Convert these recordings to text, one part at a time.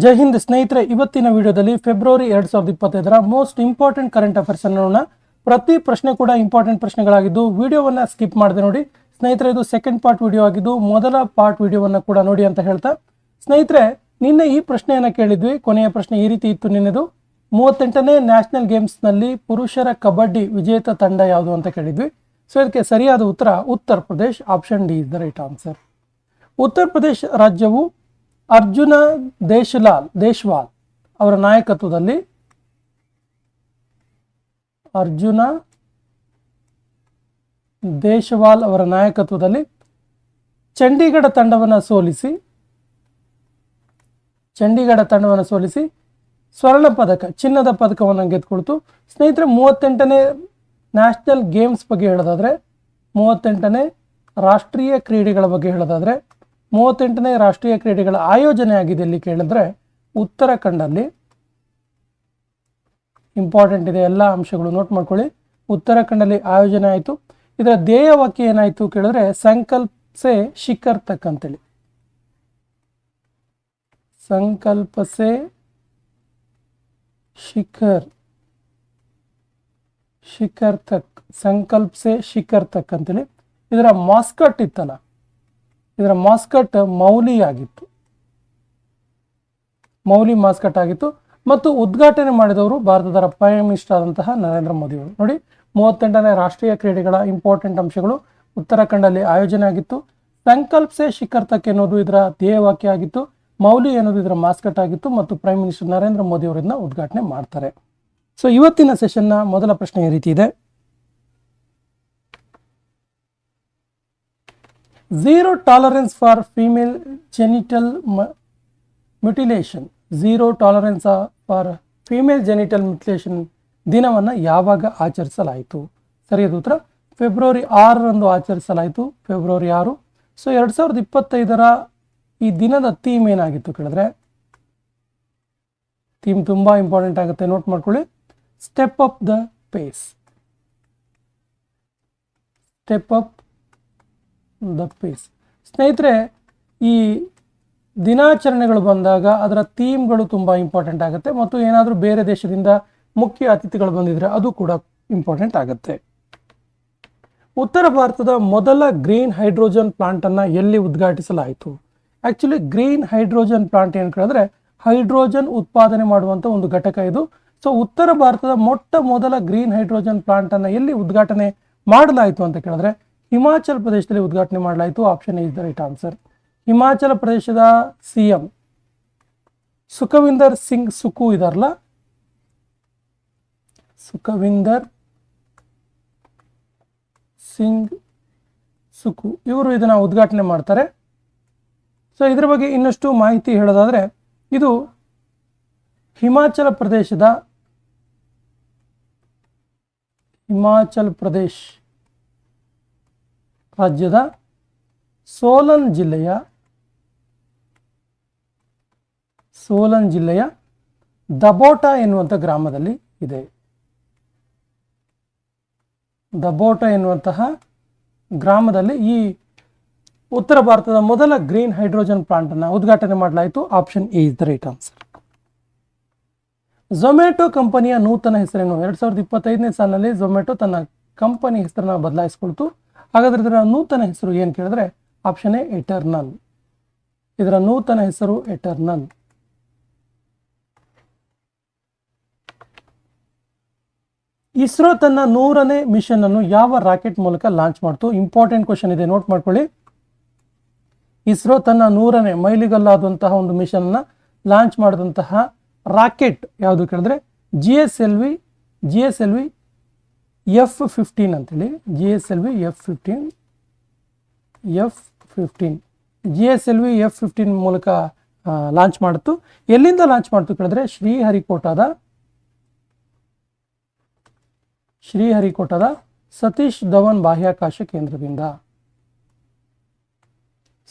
ಜೈ ಹಿಂದ್ ಸ್ನೇಹಿತರೆ, ಇವತ್ತಿನ ವಿಡಿಯೋದಲ್ಲಿ February 2025 most important current affairs ಅನ್ನು ನೋಡೋಣ. ಪ್ರತಿ ಪ್ರಶ್ನೆ ಕೂಡ ಇಂಪಾರ್ಟೆಂಟ್ ಪ್ರಶ್ನೆಗಳಾಗಿದ್ದು ವಿಡಿಯೋವನ್ನ ಸ್ಕಿಪ್ ಮಾಡದೆ ನೋಡಿ ಸ್ನೇಹಿತರೆ. ಇದು ಸೆಕೆಂಡ್ ಪಾರ್ಟ್ ವಿಡಿಯೋ ಆಗಿದ್ದು ಮೊದಲ ಪಾರ್ಟ್ ವಿಡಿಯೋವನ್ನ ಕೂಡ ನೋಡಿ ಅಂತ ಹೇಳ್ತಾ, ಸ್ನೇಹಿತರೆ ನಿನ್ನೆ ಈ ಪ್ರಶ್ನೆಯನ್ನ ಕೇಳಿದ್ವಿ. ಕೊನೆಯ ಪ್ರಶ್ನೆ ಈ ರೀತಿ ಇತ್ತು ನಿನ್ನೆದು. 38ನೇ ನ್ಯಾಷನಲ್ ಗೇಮ್ಸ್ ನಲ್ಲಿ ಪುರುಷರ ಕಬಡ್ಡಿ ವಿಜೇತ ತಂಡ ಯಾವುದು ಅಂತ ಕೇಳಿದ್ವಿ. ಸೊ ಇದಕ್ಕೆ ಸರಿಯಾದ ಉತ್ತರ Uttar Pradesh. Option D is the right answer. Uttar Pradesh ರಾಜ್ಯವು ಅರ್ಜುನ ದೇಶ್ವಾಲ್ ಅವರ ನಾಯಕತ್ವದಲ್ಲಿ ಚಂಡೀಗಢ ತಂಡವನ್ನು ಸೋಲಿಸಿ ಸ್ವರ್ಣ ಪದಕ, ಚಿನ್ನದ ಪದಕವನ್ನು ಗೆದ್ದುಕೊಳ್ತು. ಸ್ನೇಹಿತರೆ, 38ನೇ ನ್ಯಾಷನಲ್ ಗೇಮ್ಸ್ ಬಗ್ಗೆ ಹೇಳೋದಾದ್ರೆ, 38ನೇ ರಾಷ್ಟ್ರೀಯ ಕ್ರೀಡೆಗಳ ಬಗ್ಗೆ ಹೇಳೋದಾದ್ರೆ, 38ನೇ ರಾಷ್ಟ್ರೀಯ ಕ್ರೀಡೆಗಳ ಆಯೋಜನೆ ಆಗಿದೆ ಇಲ್ಲಿ ಕೇಳಿದ್ರೆ ಉತ್ತರಾಖಂಡಲ್ಲಿ. ಇಂಪಾರ್ಟೆಂಟ್ ಇದೆ, ಎಲ್ಲ ಅಂಶಗಳು ನೋಟ್ ಮಾಡ್ಕೊಳ್ಳಿ. ಉತ್ತರಾಖಂಡಲ್ಲಿ ಆಯೋಜನೆ ಆಯಿತು. ಇದರ ಧ್ಯೇಯವಾಕ್ಯ ಏನಾಯಿತು ಕೇಳಿದ್ರೆ ಸಂಕಲ್ಪ ಸೆ ಶಿಖರ್ ತಕ್ ಅಂತೇಳಿ. ಸಂಕಲ್ಪ ಸೆ ಶಿಖರ್ ತಕ್ ಅಂತೇಳಿ. ಇದರ ಮಾಸ್ಕಟ್ ಇತ್ತಲ್ಲ, ಇದರ ಮಾಸ್ಕಟ್ ಮೌಲಿ ಮಾಸ್ಕಟ್ ಆಗಿತ್ತು. ಮತ್ತು ಉದ್ಘಾಟನೆ ಮಾಡಿದವರು ಭಾರತದ ಪ್ರೈಮ್ ಮಿನಿಸ್ಟರ್ ಆದಂತಹ ನರೇಂದ್ರ ಮೋದಿ ಅವರು. ನೋಡಿ, 38ನೇ ರಾಷ್ಟ್ರೀಯ ಕ್ರೀಡೆಗಳ ಇಂಪಾರ್ಟೆಂಟ್ ಅಂಶಗಳು ಉತ್ತರಾಖಂಡಲ್ಲಿ ಆಯೋಜನೆ ಆಗಿತ್ತು. ಸಂಕಲ್ಪ ಸೆ ಶಿಖರ್ ತಕ್ ಎನ್ನುವುದು ಇದರ ಧ್ಯೇಯವಾಕ್ಯ ಆಗಿತ್ತು. ಮೌಲಿ ಎನ್ನುವುದು ಇದರ ಮಾಸ್ಕಟ್ ಆಗಿತ್ತು ಮತ್ತು ಪ್ರೈಮ್ ಮಿನಿಸ್ಟರ್ ನರೇಂದ್ರ ಮೋದಿ ಅವರನ್ನ ಉದ್ಘಾಟನೆ ಮಾಡ್ತಾರೆ. ಸೊ ಇವತ್ತಿನ ಸೆಷನ್ನ ಮೊದಲ ಪ್ರಶ್ನೆ ಈ ರೀತಿ ಇದೆ. Zero tolerance for female genital mutilation ದಿನವನ್ನು ಯಾವಾಗ ಆಚರಿಸಲಾಯಿತು? ಸರಿಯಾದ ಉತ್ತರ ಫೆಬ್ರವರಿ 6ರಂದು ಆಚರಿಸಲಾಯಿತು. ಫೆಬ್ರವರಿ 6. ಸೊ 2025ರ ಈ ದಿನದ ಥೀಮ್ ಏನಾಗಿತ್ತು ಕೇಳಿದ್ರೆ, ಥೀಮ್ ತುಂಬಾ ಇಂಪಾರ್ಟೆಂಟ್ ಆಗುತ್ತೆ, ನೋಟ್ ಮಾಡ್ಕೊಳ್ಳಿ. Step up the phase. ಸ್ನೇಹಿತರೆ, ಈ ದಿನಾಚರಣೆಗಳು ಬಂದಾಗ ಅದರ ಥೀಮ್ಗಳು ತುಂಬ ಇಂಪಾರ್ಟೆಂಟ್ ಆಗುತ್ತೆ. ಮತ್ತು ಏನಾದರೂ ಬೇರೆ ದೇಶದಿಂದ ಮುಖ್ಯ ಅತಿಥಿಗಳು ಬಂದಿದ್ರೆ ಅದು ಕೂಡ ಇಂಪಾರ್ಟೆಂಟ್ ಆಗುತ್ತೆ. ಉತ್ತರ ಭಾರತದ ಮೊದಲ ಗ್ರೀನ್ ಹೈಡ್ರೋಜನ್ ಪ್ಲಾಂಟ್ ಅನ್ನ ಎಲ್ಲಿ ಉದ್ಘಾಟಿಸಲಾಯಿತು? ಆಕ್ಚುಲಿ ಗ್ರೀನ್ ಹೈಡ್ರೋಜನ್ ಪ್ಲಾಂಟ್ ಏನು ಕೇಳಿದ್ರೆ ಹೈಡ್ರೋಜನ್ ಉತ್ಪಾದನೆ ಮಾಡುವಂತ ಒಂದು ಘಟಕ ಇದು. ಸೊ ಉತ್ತರ ಭಾರತದ ಮೊಟ್ಟ ಮೊದಲ ಗ್ರೀನ್ ಹೈಡ್ರೋಜನ್ ಪ್ಲಾಂಟ್ ಅನ್ನ ಎಲ್ಲಿ ಉದ್ಘಾಟನೆ ಮಾಡಲಾಯಿತು ಅಂತ ಕೇಳಿದ್ರೆ ಹಿಮಾಚಲ ಪ್ರದೇಶದಲ್ಲಿ ಉದ್ಘಾಟನೆ ಮಾಡಲಾಯಿತು. Option is the right answer. Himachal ಪ್ರದೇಶದ ಸಿಎಂ ಸುಖವಿಂದರ್ ಸಿಂಗ್ ಸುಕು ಇದಾರಲ್ಲ, ಸುಖವಿಂದರ್ ಸಿಂಗ್ ಸುಕು ಇವರು ಇದನ್ನ ಉದ್ಘಾಟನೆ ಮಾಡ್ತಾರೆ. ಸೊ ಇದ್ರ ಬಗ್ಗೆ ಇನ್ನಷ್ಟು ಮಾಹಿತಿ ಹೇಳೋದಾದ್ರೆ, ಇದು ಹಿಮಾಚಲ ಪ್ರದೇಶ ರಾಜ್ಯದ ಸೋಲನ್ ಜಿಲ್ಲೆಯ ದಬೋಟಾ ಎನ್ನುವಂಥ ಗ್ರಾಮದಲ್ಲಿ ಇದೆ. ದಬೋಟಾ ಎನ್ನುವಂತಹ ಗ್ರಾಮದಲ್ಲಿ ಈ ಉತ್ತರ ಭಾರತದ ಮೊದಲ ಗ್ರೀನ್ ಹೈಡ್ರೋಜನ್ ಪ್ಲಾಂಟ್ ಅನ್ನು ಉದ್ಘಾಟನೆ ಮಾಡಲಾಯಿತು. Option A is the right answer. Zomato ಕಂಪನಿಯ ನೂತನ ಹೆಸರೇನು? 2025ನೇ ಸಾಲಿನಲ್ಲಿ ಝೊಮ್ಯಾಟೊ ತನ್ನ ಕಂಪನಿ ಹೆಸರನ್ನು ಬದಲಾಯಿಸಿಕೊಳ್ತು. ಹಾಗಾದ್ರೆ ಇದರ ನೂತನ ಹೆಸರು ಏನು ಕೇಳಿದ್ರೆ ಆಪ್ಷನ್ ಎ ಎಟರ್ನಲ್. ಇದರ ನೂತನ ಹೆಸರು ಎಟರ್ನಲ್. ಇಸ್ರೋ ತನ್ನ 100ನೇ ಮಿಷನ್ ಅನ್ನು ಯಾವ ರಾಕೆಟ್ ಮೂಲಕ ಲಾಂಚ್ ಮಾಡ್ತು? ಇಂಪಾರ್ಟೆಂಟ್ ಕ್ವಶನ್ ಇದೆ, ನೋಟ್ ಮಾಡ್ಕೊಳ್ಳಿ. ಇಸ್ರೋ ತನ್ನ 100ನೇ ಮೈಲಿಗಲ್ಲಾದಂತಹ ಒಂದು ಮಿಷನ್ ಅನ್ನ ಲಾಂಚ್ ಮಾಡಿದಂತಹ ರಾಕೆಟ್ ಯಾವುದು ಕೇಳಿದ್ರೆ GSLV F-15 ಅಂತೇಳಿ. GSLV F-15 ಮೂಲಕ ಲಾಂಚ್ ಮಾಡಿತು. ಎಲ್ಲಿಂದ ಲಾಂಚ್ ಮಾಡ್ತು ಕೇಳಿದ್ರೆ ಶ್ರೀಹರಿಕೋಟದ ಸತೀಶ್ ಧವನ್ ಬಾಹ್ಯಾಕಾಶ ಕೇಂದ್ರದಿಂದ.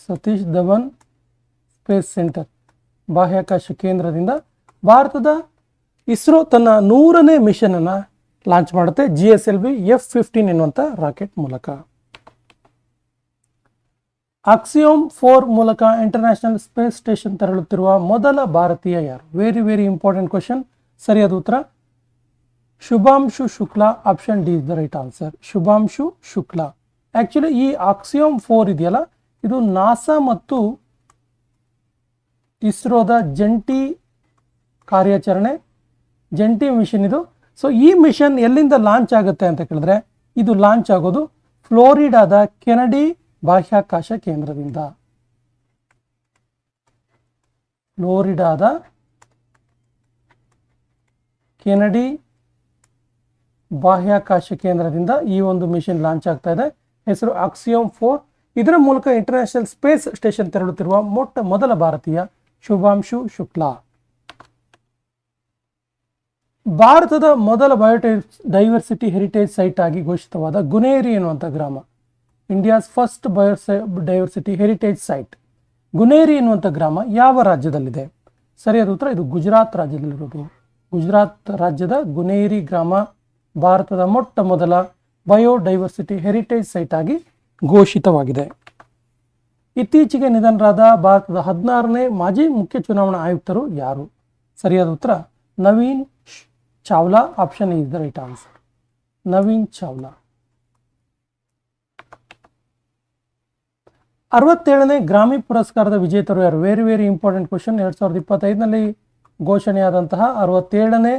ಸತೀಶ್ ಧವನ್ ಸ್ಪೇಸ್ ಸೆಂಟರ್ ಬಾಹ್ಯಾಕಾಶ ಕೇಂದ್ರದಿಂದ ಭಾರತದ ಇಸ್ರೋ ತನ್ನ 100ನೇ ಮಿಷನ್ ಅನ್ನ ಲಾಂಚ್ ಮಾಡುತ್ತೆ GSLV F-15 ಎನ್ನುವಂಥ ರಾಕೆಟ್ ಮೂಲಕ. ಆಕ್ಸಿಯೋಮ್ 4 ಮೂಲಕ ಇಂಟರ್ನ್ಯಾಷನಲ್ ಸ್ಪೇಸ್ ಸ್ಟೇಷನ್ ತೆರಳುತ್ತಿರುವ ಮೊದಲ ಭಾರತೀಯ ಯಾರು? Very very important question. ಸರಿಯಾದ ಉತ್ತರ Shubhanshu Shukla. Option D is the right answer. Shubhanshu Shukla. Actually ಈ ಆಕ್ಸಿಯೋಮ್ 4 ಇದೆಯಲ್ಲ, ಇದು ನಾಸಾ ಮತ್ತು ಇಸ್ರೋದ ಜಂಟಿ ಕಾರ್ಯಾಚರಣೆ, ಜಂಟಿ ಮಿಷನ್ ಇದು. ಸೊ ಈ ಮಿಷನ್ ಎಲ್ಲಿಂದ ಲಾಂಚ್ ಆಗುತ್ತೆ ಅಂತ ಕೇಳಿದ್ರೆ, ಇದು ಲಾಂಚ್ ಆಗೋದು ಫ್ಲೋರಿಡಾದ ಕೆನಡಿ ಬಾಹ್ಯಾಕಾಶ ಕೇಂದ್ರದಿಂದ. ಫ್ಲೋರಿಡಾದ ಕೆನಡಿ ಬಾಹ್ಯಾಕಾಶ ಕೇಂದ್ರದಿಂದ ಈ ಒಂದು ಮಿಷನ್ ಲಾಂಚ್ ಆಗ್ತಾ ಇದೆ. ಹೆಸರು ಆಕ್ಸಿಯೋಮ್ 4. ಇದರ ಮೂಲಕ ಇಂಟರ್ನ್ಯಾಷನಲ್ ಸ್ಪೇಸ್ ಸ್ಟೇಷನ್ ತೆರಳುತ್ತಿರುವ ಮೊದಲ ಭಾರತೀಯ ಶುಭಾಂಶು ಶುಕ್ಲಾ. ಭಾರತದ ಮೊದಲ ಬಯೋಡೈವರ್ಸಿಟಿ ಹೆರಿಟೇಜ್ ಸೈಟ್ ಆಗಿ ಘೋಷಿತವಾದ ಗುನೇರಿ ಎನ್ನುವಂಥ ಗ್ರಾಮ, India's first biodiversity heritage site. Guneri ಎನ್ನುವಂಥ ಗ್ರಾಮ ಯಾವ ರಾಜ್ಯದಲ್ಲಿದೆ? ಸರಿಯಾದ ಉತ್ತರ ಇದು ಗುಜರಾತ್ ರಾಜ್ಯದಲ್ಲಿರೋದು. ಗುಜರಾತ್ ರಾಜ್ಯದ ಗುನೇರಿ ಗ್ರಾಮ ಭಾರತದ ಮೊದಲ ಬಯೋಡೈವರ್ಸಿಟಿ ಹೆರಿಟೇಜ್ ಸೈಟ್ ಆಗಿ ಘೋಷಿತವಾಗಿದೆ. ಇತ್ತೀಚೆಗೆ ನಿಧನರಾದ ಭಾರತದ 16ನೇ ಮಾಜಿ ಮುಖ್ಯ ಚುನಾವಣಾ ಆಯುಕ್ತರು ಯಾರು? ಸರಿಯಾದ ಉತ್ತರ Naveen Chawla. Option is the right answer. Naveen Chawla. 67ನೇ ಗ್ರಾಮಿ ಪುರಸ್ಕಾರದ ವಿಜೇತರು ಯಾರು? Very very important question. 2025ನಲ್ಲಿ ಘೋಷಣೆಯಾದಂತಹ 67ನೇ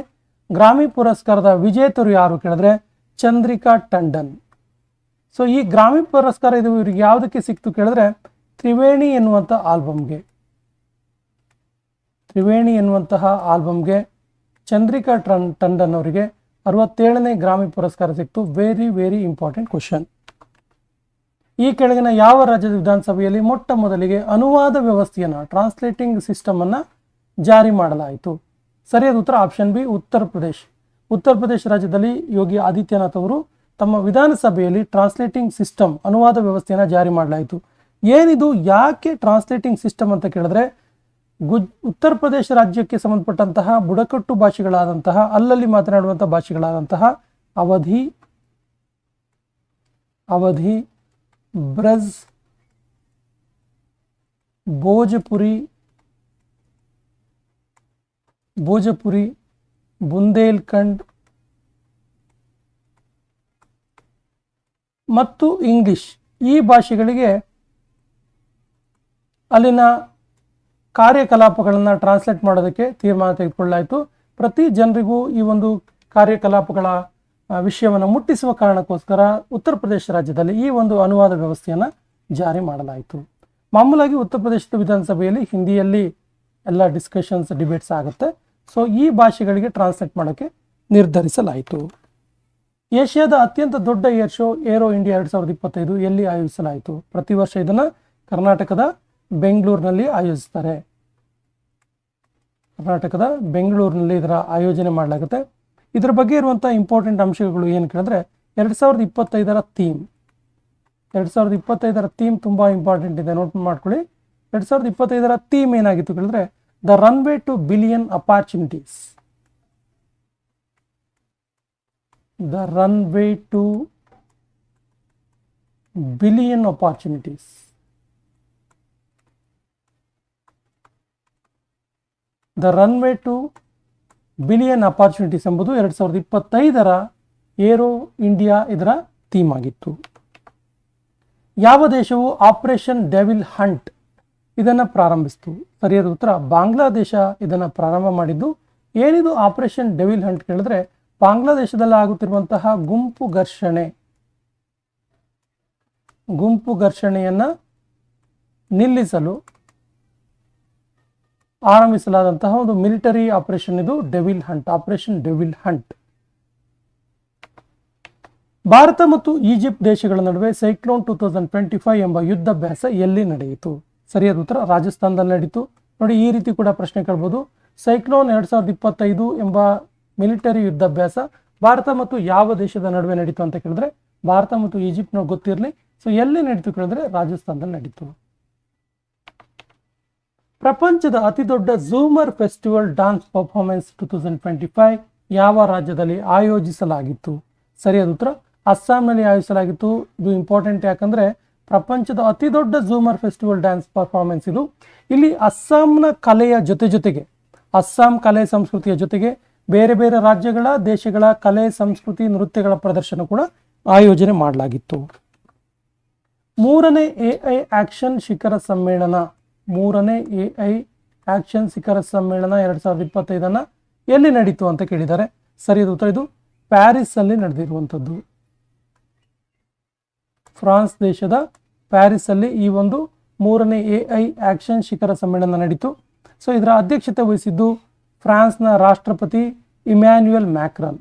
ಗ್ರಾಮಿ ಪುರಸ್ಕಾರದ ವಿಜೇತರು ಯಾರು ಕೇಳಿದ್ರೆ ಚಂದ್ರಿಕಾ ಟಂಡನ್. ಸೊ ಈ ಗ್ರಾಮಿ ಪುರಸ್ಕಾರ ಇದು ಇವ್ರಿಗೆ ಯಾವುದಕ್ಕೆ ಸಿಕ್ತು ಕೇಳಿದ್ರೆ ತ್ರಿವೇಣಿ ಎನ್ನುವಂಥ ಆಲ್ಬಮ್ಗೆ. ತ್ರಿವೇಣಿ ಎನ್ನುವಂತಹ ಆಲ್ಬಮ್ಗೆ ಚಂದ್ರಿಕಾ ಟಂಡನ್ ಅವರಿಗೆ 67ನೇ ಗ್ರಾಮಿ ಪುರಸ್ಕಾರ ಸಿಕ್ತು. Very very important question. ಈ ಕೆಳಗಿನ ಯಾವ ರಾಜ್ಯದ ವಿಧಾನಸಭೆಯಲ್ಲಿ ಮೊದಲಿಗೆ ಅನುವಾದ ವ್ಯವಸ್ಥೆಯನ್ನು, ಟ್ರಾನ್ಸ್ಲೇಟಿಂಗ್ ಸಿಸ್ಟಮ್ ಅನ್ನು ಜಾರಿ ಮಾಡಲಾಯಿತು? ಸರಿಯಾದ ಉತ್ತರ ಆಪ್ಷನ್ ಬಿ ಉತ್ತರ ಪ್ರದೇಶ್. ಉತ್ತರ ಪ್ರದೇಶ ರಾಜ್ಯದಲ್ಲಿ ಯೋಗಿ ಆದಿತ್ಯನಾಥ್ ಅವರು ತಮ್ಮ ವಿಧಾನಸಭೆಯಲ್ಲಿ ಟ್ರಾನ್ಸ್ಲೇಟಿಂಗ್ ಸಿಸ್ಟಮ್, ಅನುವಾದ ವ್ಯವಸ್ಥೆಯನ್ನು ಜಾರಿ ಮಾಡಲಾಯಿತು. ಏನಿದು, ಯಾಕೆ ಟ್ರಾನ್ಸ್ಲೇಟಿಂಗ್ ಸಿಸ್ಟಮ್ ಅಂತ ಕೇಳಿದ್ರೆ, ಉತ್ತರ ಪ್ರದೇಶ ರಾಜ್ಯಕ್ಕೆ ಸಂಬಂಧಪಟ್ಟಂತಹ ಬುಡಕಟ್ಟು ಭಾಷೆಗಳಾದಂತಹ, ಅಲ್ಲಲ್ಲಿ ಮಾತನಾಡುವಂಥ ಭಾಷೆಗಳಾದಂತಹ ಅವಧಿ, ಬ್ರಜ್, ಭೋಜಪುರಿ, ಬುಂದೇಲ್ಖಂಡ್ ಮತ್ತು ಇಂಗ್ಲಿಷ್, ಈ ಭಾಷೆಗಳಿಗೆ ಅಲ್ಲಿನ ಕಾರ್ಯಕಲಾಪಗಳನ್ನು ಟ್ರಾನ್ಸ್ಲೇಟ್ ಮಾಡೋದಕ್ಕೆ ತೀರ್ಮಾನ ತೆಗೆದುಕೊಳ್ಳಲಾಯಿತು. ಪ್ರತಿ ಜನರಿಗೂ ಈ ಒಂದು ಕಾರ್ಯಕಲಾಪಗಳ ವಿಷಯವನ್ನು ಮುಟ್ಟಿಸುವ ಕಾರಣಕ್ಕೋಸ್ಕರ ಉತ್ತರ ಪ್ರದೇಶ ರಾಜ್ಯದಲ್ಲಿ ಈ ಒಂದು ಅನುವಾದ ವ್ಯವಸ್ಥೆಯನ್ನು ಜಾರಿ ಮಾಡಲಾಯಿತು. ಮಾಮೂಲಾಗಿ ಉತ್ತರ ಪ್ರದೇಶದ ವಿಧಾನಸಭೆಯಲ್ಲಿ ಹಿಂದಿಯಲ್ಲಿ ಎಲ್ಲ ಡಿಸ್ಕಷನ್ಸ್, ಡಿಬೇಟ್ಸ್ ಆಗುತ್ತೆ. ಸೊ ಈ ಭಾಷೆಗಳಿಗೆ ಟ್ರಾನ್ಸ್ಲೇಟ್ ಮಾಡೋಕ್ಕೆ ನಿರ್ಧರಿಸಲಾಯಿತು. ಏಷ್ಯಾದ ಅತ್ಯಂತ ದೊಡ್ಡ ಏರ್ ಶೋ ಏರೋ ಇಂಡಿಯಾ 2025 ಎಲ್ಲಿ ಆಯೋಜಿಸಲಾಯಿತು? ಪ್ರತಿ ವರ್ಷ ಇದನ್ನು ಕರ್ನಾಟಕದ ಬೆಂಗಳೂರಿನಲ್ಲಿ ಆಯೋಜಿಸ್ತಾರೆ. ಕರ್ನಾಟಕದ ಬೆಂಗಳೂರಿನಲ್ಲಿ ಇದರ ಆಯೋಜನೆ ಮಾಡಲಾಗುತ್ತೆ. ಇದರ ಬಗ್ಗೆ ಇರುವಂಥ ಇಂಪಾರ್ಟೆಂಟ್ ಅಂಶಗಳು ಏನು ಕೇಳಿದ್ರೆ 2025ರ ಥೀಮ್. 2025ರ ಥೀಮ್ ತುಂಬ ಇಂಪಾರ್ಟೆಂಟ್ ಇದೆ, ನೋಟ್ ಮಾಡ್ಕೊಳ್ಳಿ. 2025ರ ಥೀಮ್ ಏನಾಗಿತ್ತು ಕೇಳಿದ್ರೆ the runway to billion opportunities. The runway to billion opportunities. The runway to billion opportunities ಎಂಬುದು 2025ರ ಏರೋ ಇಂಡಿಯಾ ಇದರ ಥೀಮ್ ಆಗಿತ್ತು. ಯಾವ ದೇಶವು ಆಪರೇಷನ್ ಡೆವಿಲ್ ಹಂಟ್ ಇದನ್ನು ಪ್ರಾರಂಭಿಸಿತು? ಸರಿಯಾದ ಉತ್ತರ ಬಾಂಗ್ಲಾದೇಶ ಇದನ್ನು ಪ್ರಾರಂಭ ಮಾಡಿದ್ದು. ಏನಿದು ಆಪರೇಷನ್ ಡೆವಿಲ್ ಹಂಟ್ ಕೇಳಿದ್ರೆ ಬಾಂಗ್ಲಾದೇಶದಲ್ಲಿ ಆಗುತ್ತಿರುವಂತಹ ಗುಂಪು ಘರ್ಷಣೆಯನ್ನು ನಿಲ್ಲಿಸಲು ಆರಂಭಿಸಲಾದಂತಹ ಒಂದು ಮಿಲಿಟರಿ ಆಪರೇಷನ್ ಇದು devil Hunt, operation devil Hunt. Bharat ಮತ್ತು ಈಜಿಪ್ಟ್ ದೇಶಗಳ ನಡುವೆ ಸೈಕ್ಲೋನ್ 2025 ಎಂಬ ಯುದ್ಧಾಭ್ಯಾಸ ಎಲ್ಲಿ ನಡೆಯಿತು? ಸರಿಯಾದ ಉತ್ತರ ರಾಜಸ್ಥಾನದಲ್ಲಿ ನಡೀತು. ನೋಡಿ, ಈ ರೀತಿ ಕೂಡ ಪ್ರಶ್ನೆ ಕೇಳ್ಬೋದು. ಸೈಕ್ಲೋನ್ 2025 ಎಂಬ ಮಿಲಿಟರಿ ಯುದ್ಧಾಭ್ಯಾಸ ಭಾರತ ಮತ್ತು ಯಾವ ದೇಶದ ನಡುವೆ ನಡೀತು ಅಂತ ಕೇಳಿದ್ರೆ ಭಾರತ ಮತ್ತು ಈಜಿಪ್ಟ್ ಗೊತ್ತಿರಲಿ. ಸೊ ಎಲ್ಲಿ ನಡೀತು ಕೇಳಿದ್ರೆ ರಾಜಸ್ಥಾನದಲ್ಲಿ ನಡೀತು. ಪ್ರಪಂಚದ ಅತಿ ದೊಡ್ಡ ಝೂಮರ್ ಫೆಸ್ಟಿವಲ್ ಡಾನ್ಸ್ ಪರ್ಫಾರ್ಮೆನ್ಸ್ 2025 ಯಾವ ರಾಜ್ಯದಲ್ಲಿ ಆಯೋಜಿಸಲಾಗಿತ್ತು? ಸರಿಯಾದ ಉತ್ತರ ಅಸ್ಸಾಂನಲ್ಲಿ ಆಯೋಜಿಸಲಾಗಿತ್ತು. ಇದು ಇಂಪಾರ್ಟೆಂಟ್, ಯಾಕಂದ್ರೆ ಪ್ರಪಂಚದ ಅತಿ ದೊಡ್ಡ ಝೂಮರ್ ಫೆಸ್ಟಿವಲ್ ಡ್ಯಾನ್ಸ್ ಪರ್ಫಾರ್ಮೆನ್ಸ್ ಇದು. ಇಲ್ಲಿ ಅಸ್ಸಾಂನ ಕಲೆಯ ಜೊತೆಗೆ ಅಸ್ಸಾಂ ಕಲೆ ಸಂಸ್ಕೃತಿಯ ಜೊತೆಗೆ ಬೇರೆ ಬೇರೆ ರಾಜ್ಯಗಳ ದೇಶಗಳ ಕಲೆ ಸಂಸ್ಕೃತಿ ನೃತ್ಯಗಳ ಪ್ರದರ್ಶನ ಕೂಡ ಆಯೋಜನೆ ಮಾಡಲಾಗಿತ್ತು. 3ನೇ AI ಆಕ್ಷನ್ ಶಿಖರ ಸಮ್ಮೇಳನ 2025 ಎಲ್ಲಿ ನಡೀತು ಅಂತ ಕೇಳಿದ್ದಾರೆ. ಸರಿಯಾದ ಉತ್ತರ ಇದು ಪ್ಯಾರಿಸ್ ಅಲ್ಲಿ ನಡೆದಿರುವಂಥದ್ದು. ಫ್ರಾನ್ಸ್ ದೇಶದ ಪ್ಯಾರಿಸ್ ಅಲ್ಲಿ ಈ ಒಂದು 3ನೇ AI ಆಕ್ಷನ್ ಶಿಖರ ಸಮ್ಮೇಳನ ನಡೀತು. ಸೊ ಇದರ ಅಧ್ಯಕ್ಷತೆ ವಹಿಸಿದ್ದು ಫ್ರಾನ್ಸ್ನ ರಾಷ್ಟ್ರಪತಿ ಇಮ್ಯಾನ್ಯುಯಲ್ ಮ್ಯಾಕ್ರಾನ್.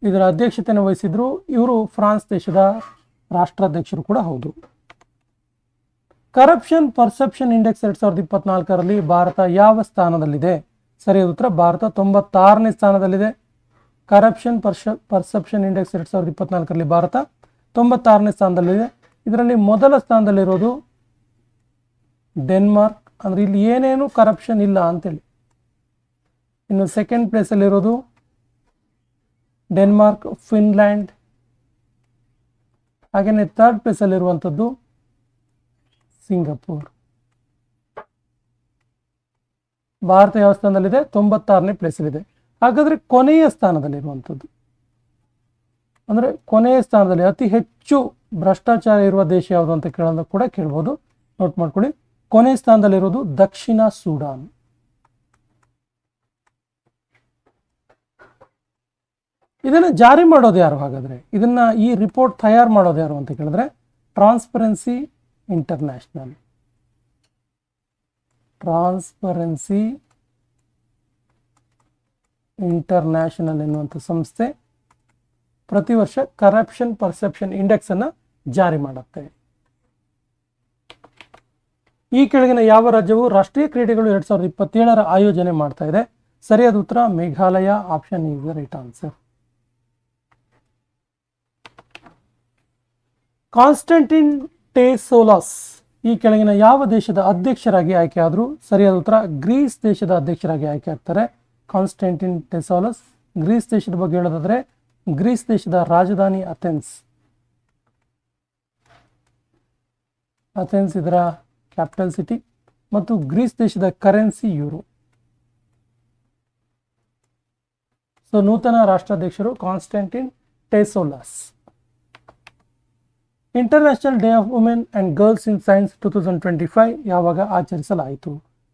ಇದರ ಅಧ್ಯಕ್ಷತೆಯನ್ನು ವಹಿಸಿದ್ರು. ಇವರು ಫ್ರಾನ್ಸ್ ದೇಶದ ರಾಷ್ಟ್ರಾಧ್ಯಕ್ಷರು ಕೂಡ ಹೌದು. ಕರಪ್ಷನ್ ಪರ್ಸೆಪ್ಷನ್ ಇಂಡೆಕ್ಸ್ 2024ರಲ್ಲಿ ಭಾರತ ಯಾವ ಸ್ಥಾನದಲ್ಲಿದೆ? ಸರಿಯಾದ ಉತ್ತರ ಭಾರತ 96ನೇ ಸ್ಥಾನದಲ್ಲಿದೆ. ಕರಪ್ಷನ್ ಪರ್ಸೆಪ್ಷನ್ ಇಂಡೆಕ್ಸ್ 2024ರಲ್ಲಿ ಭಾರತ 96ನೇ ಸ್ಥಾನದಲ್ಲಿದೆ. ಇದರಲ್ಲಿ ಮೊದಲ ಸ್ಥಾನದಲ್ಲಿರೋದು ಡೆನ್ಮಾರ್ಕ್, ಅಂದ್ರೆ ಇಲ್ಲಿ ಏನೇನು ಕರಪ್ಷನ್ ಇಲ್ಲ ಅಂತೇಳಿ. ಇನ್ನು ಸೆಕೆಂಡ್ ಪ್ಲೇಸಲ್ಲಿರೋದು ಡೆನ್ಮಾರ್ಕ್, ಫಿನ್ಲ್ಯಾಂಡ್. ಹಾಗೆಯೇ ಥರ್ಡ್ ಪ್ಲೇಸಲ್ಲಿರುವಂಥದ್ದು ಸಿಂಗಪೂರ್. ಭಾರತ ಯಾವ ಸ್ಥಾನದಲ್ಲಿದೆ? 96ನೇ ಪ್ಲೇಸಲ್ಲಿದೆ. ಹಾಗಾದ್ರೆ ಕೊನೆಯ ಸ್ಥಾನದಲ್ಲಿರುವಂಥದ್ದು, ಅಂದ್ರೆ ಕೊನೆಯ ಸ್ಥಾನದಲ್ಲಿ ಅತಿ ಹೆಚ್ಚು ಭ್ರಷ್ಟಾಚಾರ ಇರುವ ದೇಶ ಯಾವುದು ಅಂತ ಕೂಡ ಕೇಳ್ಬೋದು. ನೋಟ್ ಮಾಡ್ಕೊಳ್ಳಿ. ಕೊನೆಯ ಸ್ಥಾನದಲ್ಲಿರೋದು ದಕ್ಷಿಣ ಸೂಡಾನ್. ಇದನ್ನ ಜಾರಿ ಮಾಡೋದು ಯಾರು? ಹಾಗಾದ್ರೆ ಇದನ್ನ ಈ ರಿಪೋರ್ಟ್ ತಯಾರು ಮಾಡೋದು ಯಾರು ಅಂತ ಕೇಳಿದ್ರೆ ಟ್ರಾನ್ಸ್ಪರೆನ್ಸಿ ಇಂಟರ್ನ್ಯಾಷನಲ್ ಎನ್ನುವಂಥ ಸಂಸ್ಥೆ ಪ್ರತಿ ವರ್ಷ ಕರಪ್ಷನ್ ಪರ್ಸೆಪ್ಷನ್ ಇಂಡೆಕ್ಸ್ ಅನ್ನ ಜಾರಿ ಮಾಡುತ್ತೆ. ಈ ಕೆಳಗಿನ ಯಾವ ರಾಜ್ಯವು ರಾಷ್ಟ್ರೀಯ ಕ್ರೀಡೆಗಳು 2027 ಆಯೋಜನೆ ಮಾಡ್ತಾ ಇದೆ? ಸರಿಯಾದ ಉತ್ತರ Meghalaya. Option is the right answer. Constantine Tasoulas ಈ ಕೆಳಗಿನ ಯಾವ ದೇಶದ ಅಧ್ಯಕ್ಷರಾಗಿ ಆಯ್ಕೆ ಆದ್ರು? ಸರಿಯಾದ ಉತ್ತರ ಗ್ರೀಸ್ ದೇಶದ ಅಧ್ಯಕ್ಷರಾಗಿ ಆಯ್ಕೆ ಆಗ್ತಾರೆ ಕಾನ್ಸ್ಟಂಟಿನ್ ಟೆಸೋಲಸ್. ಗ್ರೀಸ್ ದೇಶದ ಬಗ್ಗೆ ಹೇಳೋದಾದ್ರೆ ಗ್ರೀಸ್ ದೇಶದ ರಾಜಧಾನಿ ಅಥೆನ್ಸ್ ಇದರ ಕ್ಯಾಪಿಟಲ್ ಸಿಟಿ, ಮತ್ತು ಗ್ರೀಸ್ ದೇಶದ ಕರೆನ್ಸಿ ಯೂರೋ. ಸೊ ನೂತನ ರಾಷ್ಟ್ರಾಧ್ಯಕ್ಷರು Constantine Tasoulas. International day of women and girls in science 2025 ಯಾವಾಗ ಆಚರಿಸಲಾಯಿತು?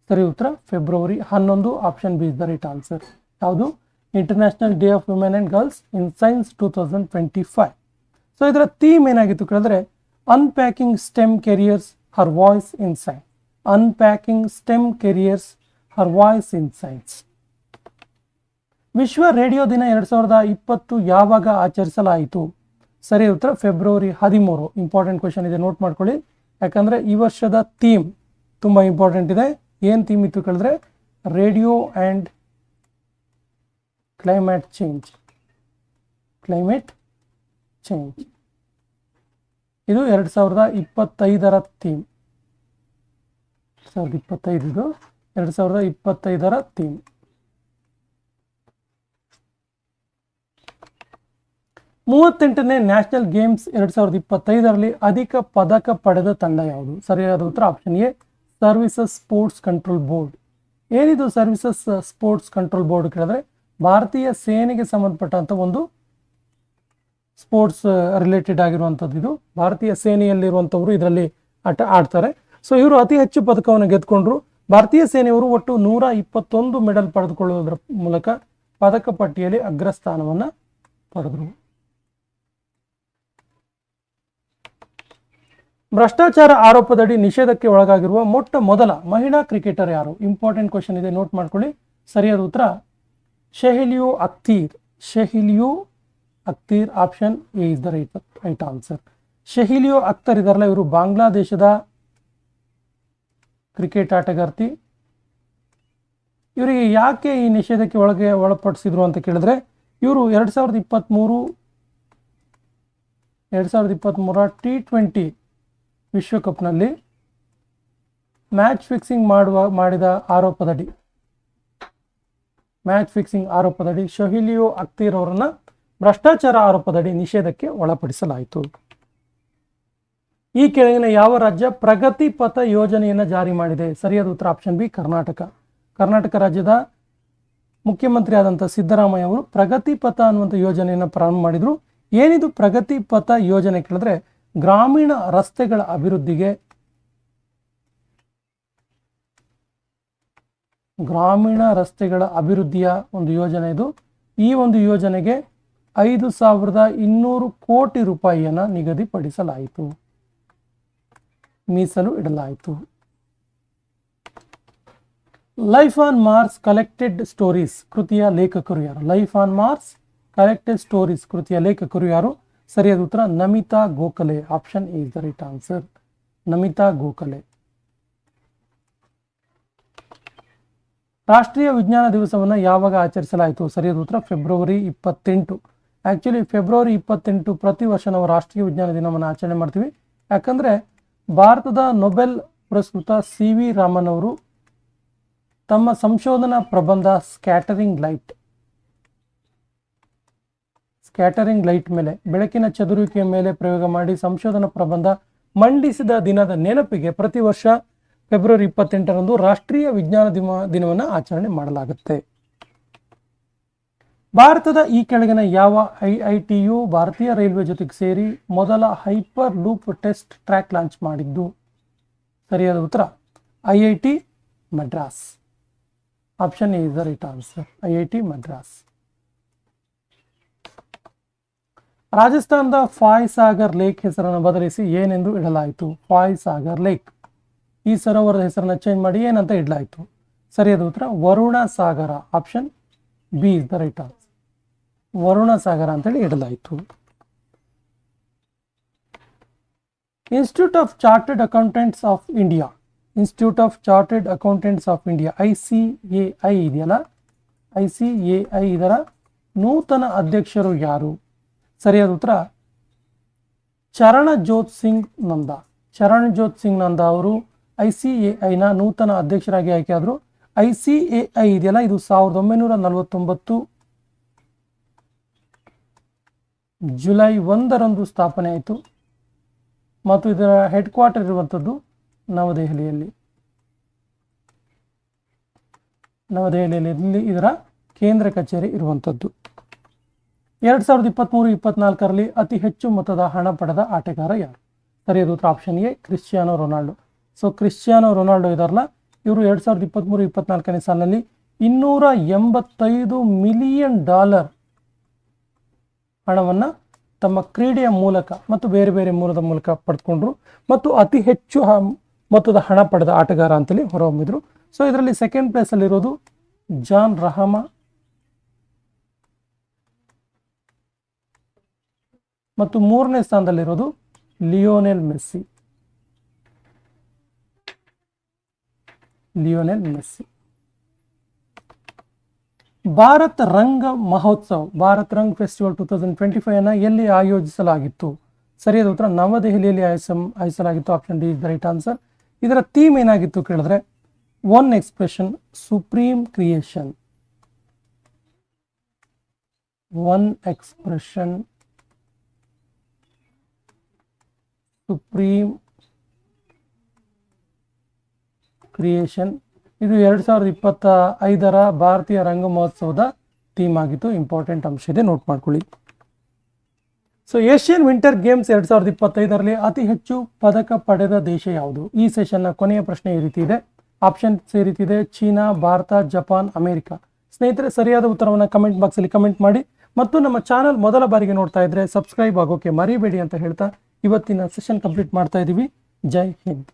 ಸರಿ ಉತ್ತರ ಫೆಬ್ರವರಿ 11. Option B is the right answer. ಯಾವುದು? International day of women and girls in science 2025. So ಇದರ ಥೀಮ್ ಏನಾಗಿತ್ತು ಕೇಳಿದ್ರೆ unpacking STEM careers her voice in science. Unpacking STEM careers her voice in science. ವಿಶ್ವ ರೇಡಿಯೋ ದಿನ 2020 ಯಾವಾಗ ಆಚರಿಸಲಾಯಿತು? ಸರಿ ಉತ್ತರ ಫೆಬ್ರವರಿ 13. ಇಂಪಾರ್ಟೆಂಟ್ ಕ್ವೆಶನ್ ಇದೆ, ನೋಟ್ ಮಾಡ್ಕೊಳ್ಳಿ. ಯಾಕಂದ್ರೆ ಈ ವರ್ಷದ ಥೀಮ್ ತುಂಬಾ ಇಂಪಾರ್ಟೆಂಟ್ ಇದೆ. ಏನ್ ಥೀಮ್ ಇತ್ತು ಕೇಳಿದ್ರೆ ರೇಡಿಯೋ ಅಂಡ್ ಕ್ಲೈಮೇಟ್ ಚೇಂಜ್. ಇದು 2025ರ ಥೀಮ್. 2025ರ ಥೀಮ್. 38ನೇ ನ್ಯಾಷನಲ್ ಗೇಮ್ಸ್ 2025ರಲ್ಲಿ ಅಧಿಕ ಪದಕ ಪಡೆದ ತಂಡ ಯಾವುದು? ಸರಿಯಾದ ಉತ್ತರ option A services sports control board. ಏನಿದು ಸರ್ವಿಸಸ್ ಸ್ಪೋರ್ಟ್ಸ್ ಕಂಟ್ರೋಲ್ ಬೋರ್ಡ್ ಕೇಳಿದ್ರೆ ಭಾರತೀಯ ಸೇನೆಗೆ ಸಂಬಂಧಪಟ್ಟಂತ ಒಂದು ಸ್ಪೋರ್ಟ್ಸ್ ರಿಲೇಟೆಡ್ ಆಗಿರುವಂಥದ್ದು. ಇದು ಭಾರತೀಯ ಸೇನೆಯಲ್ಲಿರುವಂಥವ್ರು ಇದರಲ್ಲಿ ಆಡ್ತಾರೆ. ಸೊ ಇವರು ಅತಿ ಹೆಚ್ಚು ಪದಕವನ್ನು ಗೆದ್ಕೊಂಡ್ರು. ಭಾರತೀಯ ಸೇನೆಯವರು ಒಟ್ಟು 121 ಮೆಡಲ್ ಪಡೆದುಕೊಳ್ಳುವುದರ ಮೂಲಕ ಪದಕ ಪಟ್ಟಿಯಲ್ಲಿ ಅಗ್ರಸ್ಥಾನವನ್ನು ಪಡೆದರು. ಭ್ರಷ್ಟಾಚಾರ ಆರೋಪದಡಿ ನಿಷೇಧಕ್ಕೆ ಒಳಗಾಗಿರುವ ಮೊಟ್ಟ ಮೊದಲ ಮಹಿಳಾ ಕ್ರಿಕೆಟರ್ ಯಾರು? ಇಂಪಾರ್ಟೆಂಟ್ ಕ್ವೆಶನ್ ಇದೆ, ನೋಟ್ ಮಾಡ್ಕೊಳ್ಳಿ. ಸರಿಯಾದ ಉತ್ತರ Shehilio Akhtar. Option A is the right answer. Shehilio Akhtar ಇದಾರಲ್ಲ, ಇವರು ಬಾಂಗ್ಲಾದೇಶದ ಕ್ರಿಕೆಟ್ ಆಟಗಾರ್ತಿ. ಇವರಿಗೆ ಯಾಕೆ ಈ ನಿಷೇಧಕ್ಕೆ ಒಳಪಡಿಸಿದ್ರು ಅಂತ ಕೇಳಿದ್ರೆ ಇವರು 2023 T20 ವಿಶ್ವಕಪ್ನಲ್ಲಿ ಮ್ಯಾಚ್ ಫಿಕ್ಸಿಂಗ್ ಆರೋಪದಡಿ ಶೊಹಿಲಿಯೋ ಅಖ್ತರ್ ಅವರನ್ನ ಭ್ರಷ್ಟಾಚಾರ ಆರೋಪದಡಿ ನಿಷೇಧಕ್ಕೆ ಒಳಪಡಿಸಲಾಯಿತು. ಈ ಕೆಳಗಿನ ಯಾವ ರಾಜ್ಯ ಪ್ರಗತಿ ಪಥ ಯೋಜನೆಯನ್ನು ಜಾರಿ ಮಾಡಿದೆ? ಸರಿಯಾದ ಉತ್ತರ ಆಪ್ಷನ್ ಬಿ, ಕರ್ನಾಟಕ. ಕರ್ನಾಟಕ ರಾಜ್ಯದ ಮುಖ್ಯಮಂತ್ರಿ ಆದಂಥ ಸಿದ್ದರಾಮಯ್ಯ ಅವರು ಪ್ರಗತಿ ಪಥ ಅನ್ನುವಂಥ ಯೋಜನೆಯನ್ನು ಪ್ರಾರಂಭ ಮಾಡಿದ್ರು. ಏನಿದು ಪ್ರಗತಿ ಪಥ ಯೋಜನೆ ಕೇಳಿದ್ರೆ ಗ್ರಾಮೀಣ ರಸ್ತೆಗಳ ಅಭಿವೃದ್ಧಿಗೆ ಒಂದು ಯೋಜನೆ ಇದು. ಈ ಒಂದು ಯೋಜನೆಗೆ 5,200 ಕೋಟಿ ರೂಪಾಯಿಯನ್ನು ನಿಗದಿಪಡಿಸಲಾಯಿತು, ಮೀಸಲು ಇಡಲಾಯಿತು. Life on Mars collected stories ಕೃತಿಯ ಲೇಖಕರು ಯಾರು? Life on Mars collected stories ಕೃತಿಯ ಲೇಖಕರು ಯಾರು? ಸರಿಯಾದ ಉತ್ತರ Namita Gokhale. Option A is the right answer, Namita Gokhale. ರಾಷ್ಟ್ರೀಯ ವಿಜ್ಞಾನ ದಿವಸವನ್ನು ಯಾವಾಗ ಆಚರಿಸಲಾಯಿತು? ಸರಿಯಾದ ಉತ್ತರ ಫೆಬ್ರವರಿ 28. ಆ್ಯಕ್ಚುಲಿ ಫೆಬ್ರವರಿ 28 ಪ್ರತಿ ವರ್ಷ ನಾವು ರಾಷ್ಟ್ರೀಯ ವಿಜ್ಞಾನ ದಿನವನ್ನು ಆಚರಣೆ ಮಾಡ್ತೀವಿ. ಯಾಕಂದರೆ ಭಾರತದ ನೊಬೆಲ್ ಪುರಸ್ಕೃತ CV ರಾಮನ್ ಅವರು ತಮ್ಮ ಸಂಶೋಧನಾ ಪ್ರಬಂಧ ಸ್ಕ್ಯಾಟರಿಂಗ್ ಲೈಟ್ ಮೇಲೆ, ಬೆಳಕಿನ ಚದುರುವಿಕೆಯ ಮೇಲೆ ಪ್ರಯೋಗ ಮಾಡಿ ಸಂಶೋಧನಾ ಪ್ರಬಂಧ ಮಂಡಿಸಿದ ದಿನದ ನೆನಪಿಗೆ ಪ್ರತಿ ವರ್ಷ ಫೆಬ್ರವರಿ 28ರಂದು ರಾಷ್ಟ್ರೀಯ ವಿಜ್ಞಾನ ದಿನವನ್ನು ಆಚರಣೆ ಮಾಡಲಾಗುತ್ತೆ. ಭಾರತದ ಈ ಕೆಳಗಿನ ಯಾವ IITಯು ಭಾರತೀಯ ರೈಲ್ವೆ ಜೊತೆಗೆ ಸೇರಿ ಮೊದಲ hyperloop test track launch ಮಾಡಿದ್ದು? ಸರಿಯಾದ ಉತ್ತರ IIT Madras. Option A is the right answer, IIT Madras. ರಾಜಸ್ಥಾನದ ಫಾಯ್ ಸಾಗರ್ ಲೇಕ್ ಹೆಸರನ್ನು ಬದಲಿಸಿ ಏನೆಂದು ಇಡಲಾಯಿತು? ಫಾಯ್ ಸಾಗರ್ ಲೇಕ್, ಈ ಸರೋವರದ ಹೆಸರನ್ನು ಚೇಂಜ್ ಮಾಡಿ ಏನಂತ ಇಡಲಾಯಿತು? ಸರಿಯಾದ ಉತ್ತರ Varuna Sagar. Option B is the right answer, Varuna Sagar ಅಂತೇಳಿ ಇಡಲಾಯಿತು. Institute of chartered accountants of India, ICAI ಇದೆಯಲ್ಲ, ICAI ಇದರ ನೂತನ ಅಧ್ಯಕ್ಷರು ಯಾರು? ಸರಿಯಾದ ಉತ್ತರ ಚರಣಜ್ಯೋತ್ ಸಿಂಗ್ ನಂದಾ ಅವರು ICAIನ ನೂತನ ಅಧ್ಯಕ್ಷರಾಗಿ ಆಯ್ಕೆಯಾದರು. ICAI ಇದೆಯಲ್ಲ, ಇದು 1949 ಜುಲೈ 1ರಂದು ಸ್ಥಾಪನೆ ಆಯಿತು ಮತ್ತು ಇದರ ಹೆಡ್ ಕ್ವಾರ್ಟರ್ ಇರುವಂಥದ್ದು ನವದೆಹಲಿಯಲ್ಲಿ ಇದರ ಕೇಂದ್ರ ಕಚೇರಿ ಇರುವಂಥದ್ದು. 2023-24ರಲ್ಲಿ ಅತಿ ಹೆಚ್ಚು ಮೊತ್ತದ ಹಣ ಪಡೆದ ಆಟಗಾರ ಯಾರು? ಸರಿಯಾದ ಉತ್ತರ option A, Cristiano Ronaldo. So Cristiano Ronaldo ಇದಾರಲ್ಲ, ಇವರು 2023-24ನೇ ಸಾಲಿನಲ್ಲಿ $285 ಮಿಲಿಯನ್ ಹಣವನ್ನು ತಮ್ಮ ಕ್ರೀಡೆಯ ಮೂಲಕ ಮತ್ತು ಬೇರೆ ಬೇರೆ ಮೂಲದ ಮೂಲಕ ಪಡೆದುಕೊಂಡ್ರು ಮತ್ತು ಅತಿ ಹೆಚ್ಚು ಮೊತ್ತದ ಹಣ ಪಡೆದ ಆಟಗಾರ ಅಂತೇಳಿ ಹೊರಹೊಮ್ಮಿದ್ರು. ಸೊ ಇದರಲ್ಲಿ ಸೆಕೆಂಡ್ ಪ್ಲೇಸಲ್ಲಿರೋದು ಜಾನ್ ರಹಮ ಮತ್ತು ಮೂರನೇ ಸ್ಥಾನದಲ್ಲಿರೋದು ಲಿಯೋನೆಲ್ ಮೆಸ್ಸಿ. ಭಾರತ್ ರಂಗ್ ಮಹೋತ್ಸವ್, ಭಾರತ್ ರಂಗ್ ಫೆಸ್ಟಿವಲ್ 2025 ಅನ್ನು ಎಲ್ಲಿ ಆಯೋಜಿಸಲಾಗಿತ್ತು? ಸರಿಯಾದ ಉತ್ತರ ನವದೆಹಲಿಯಲ್ಲಿ ಆಯೋಜಿಸಲಾಗಿತ್ತು. Option D is the right answer. ಇದರ ಥೀಮ್ ಏನಾಗಿತ್ತು ಕೇಳಿದ್ರೆ ಒನ್ ಎಕ್ಸ್ಪ್ರೆಷನ್ ಸುಪ್ರೀಂ ಕ್ರಿಯೇಷನ್. ಇದು 2025ರ ಭಾರತೀಯ ರಂಗ ಮಹೋತ್ಸವದ ಥೀಮ್ ಆಗಿತ್ತು. ಇಂಪಾರ್ಟೆಂಟ್ ಅಂಶ ಇದೆ, ನೋಟ್ ಮಾಡ್ಕೊಳ್ಳಿ. ಸೊ ಏಷ್ಯನ್ ವಿಂಟರ್ ಗೇಮ್ಸ್ 2025ರಲ್ಲಿ ಅತಿ ಹೆಚ್ಚು ಪದಕ ಪಡೆದ ದೇಶ ಯಾವುದು? ಈ ಸೆಷನ್ನ ಕೊನೆಯ ಪ್ರಶ್ನೆ ಈ ರೀತಿ ಇದೆ. ಆಪ್ಷನ್ಸ್ ಈ ರೀತಿ ಇದೆ: ಚೀನಾ, ಭಾರತ, ಜಪಾನ್, ಅಮೆರಿಕ. ಸ್ನೇಹಿತರೆ, ಸರಿಯಾದ ಉತ್ತರವನ್ನು ಕಮೆಂಟ್ ಬಾಕ್ಸಲ್ಲಿ ಕಮೆಂಟ್ ಮಾಡಿ ಮತ್ತು ನಮ್ಮ ಚಾನಲ್ ಮೊದಲ ಬಾರಿಗೆ ನೋಡ್ತಾ ಇದ್ರೆ ಸಬ್ಸ್ಕ್ರೈಬ್ ಆಗೋಕೆ ಮರಿಬೇಡಿ ಅಂತ ಹೇಳ್ತಾ ಇವತ್ತಿನ ಸೆಷನ್ ಕಂಪ್ಲೀಟ್ ಮಾಡ್ತಾ ಇದ್ದೀವಿ. ಜೈ ಹಿಂದ್.